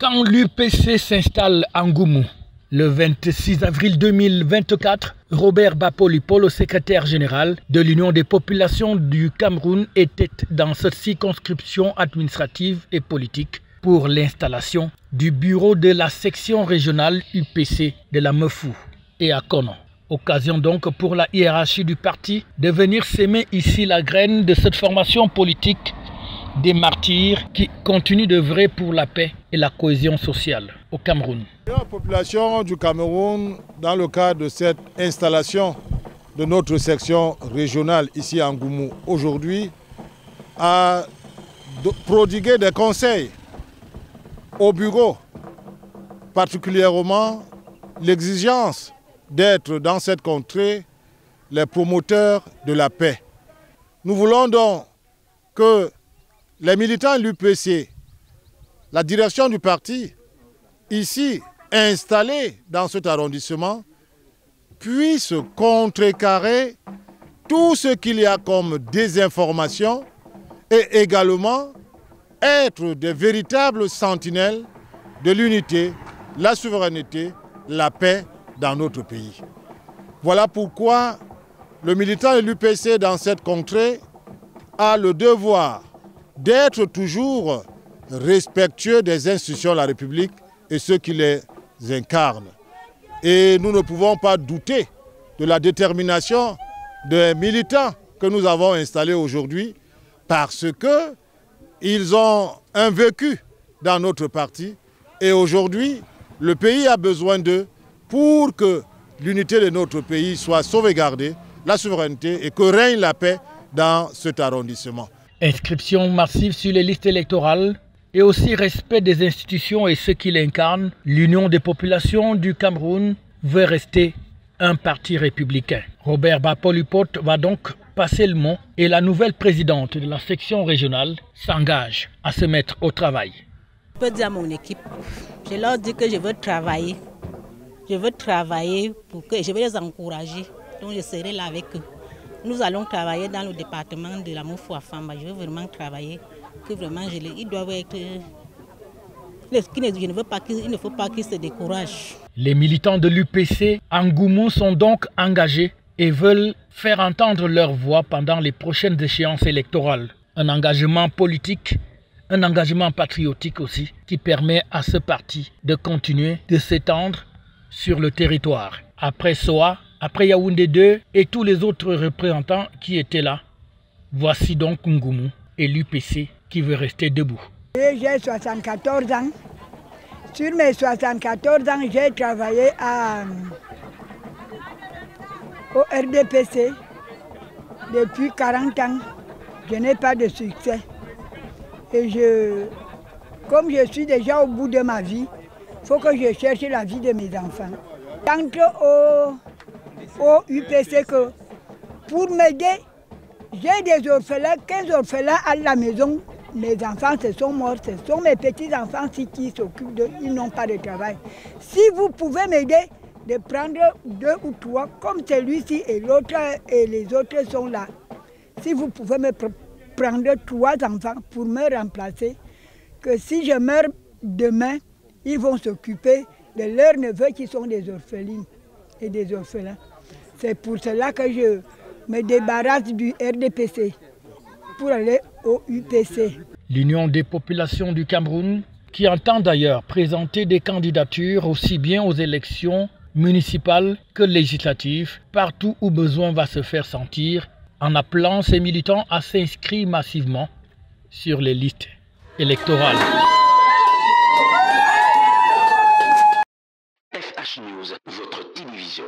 Quand l'UPC s'installe à Ngoumou, le 26 avril 2024, Robert Bapoly-Paul, le secrétaire général de l'Union des populations du Cameroun, était dans cette circonscription administrative et politique pour l'installation du bureau de la section régionale UPC de la Mefou et à Konon. Occasion donc pour la hiérarchie du parti de venir s'aimer ici la graine de cette formation politique des martyrs qui continuent d'œuvrer pour la paix et la cohésion sociale au Cameroun. La population du Cameroun, dans le cadre de cette installation de notre section régionale ici à Ngoumou aujourd'hui, a prodigué des conseils au bureau, particulièrement l'exigence d'être dans cette contrée les promoteurs de la paix. Nous voulons donc que les militants de l'UPC, la direction du parti, ici installés dans cet arrondissement, puissent contrecarrer tout ce qu'il y a comme désinformation et également être des véritables sentinelles de l'unité, la souveraineté, la paix dans notre pays. Voilà pourquoi le militant de l'UPC dans cette contrée a le devoir d'être toujours respectueux des institutions de la République et ceux qui les incarnent. Et nous ne pouvons pas douter de la détermination des militants que nous avons installés aujourd'hui parce qu'ils ont un vécu dans notre parti et aujourd'hui, le pays a besoin d'eux pour que l'unité de notre pays soit sauvegardée, la souveraineté et que règne la paix dans cet arrondissement. Inscription massive sur les listes électorales et aussi respect des institutions et ceux qui l'incarnent, l'Union des populations du Cameroun veut rester un parti républicain. Robert Bapoly-Paul va donc passer le mot et la nouvelle présidente de la section régionale s'engage à se mettre au travail. Je peux dire à mon équipe, je leur dis que je veux travailler. Je veux travailler pour que je vais les encourager. Donc je serai là avec eux. Nous allons travailler dans le département de la Mefou à Famba. Je veux vraiment travailler, que vraiment ils doivent être... Il ne faut pas qu'ils se découragent. Les militants de l'UPC à Ngoumou sont donc engagés et veulent faire entendre leur voix pendant les prochaines échéances électorales. Un engagement politique, un engagement patriotique aussi, qui permet à ce parti de continuer de s'étendre sur le territoire. Après Soa, après Yaoundé 2 et tous les autres représentants qui étaient là, voici donc Ngoumou et l'UPC qui veut rester debout. J'ai 74 ans. Sur mes 74 ans, j'ai travaillé au RDPC depuis 40 ans. Je n'ai pas de succès. Et comme je suis déjà au bout de ma vie, il faut que je cherche la vie de mes enfants. J'entre au UPC que pour m'aider, j'ai des orphelins, 15 orphelins à la maison. Mes enfants se sont morts, ce sont mes petits-enfants qui s'occupent d'eux, ils n'ont pas de travail. Si vous pouvez m'aider de prendre 2 ou 3, comme celui-ci et l'autre et les autres sont là, si vous pouvez me prendre 3 enfants pour me remplacer, que si je meurs demain, ils vont s'occuper de leurs neveux qui sont des orphelines et des orphelins. C'est pour cela que je me débarrasse du RDPC pour aller au UPC. L'Union des populations du Cameroun, qui entend d'ailleurs présenter des candidatures aussi bien aux élections municipales que législatives, partout où besoin va se faire sentir, en appelant ses militants à s'inscrire massivement sur les listes électorales. FH News, votre télévision.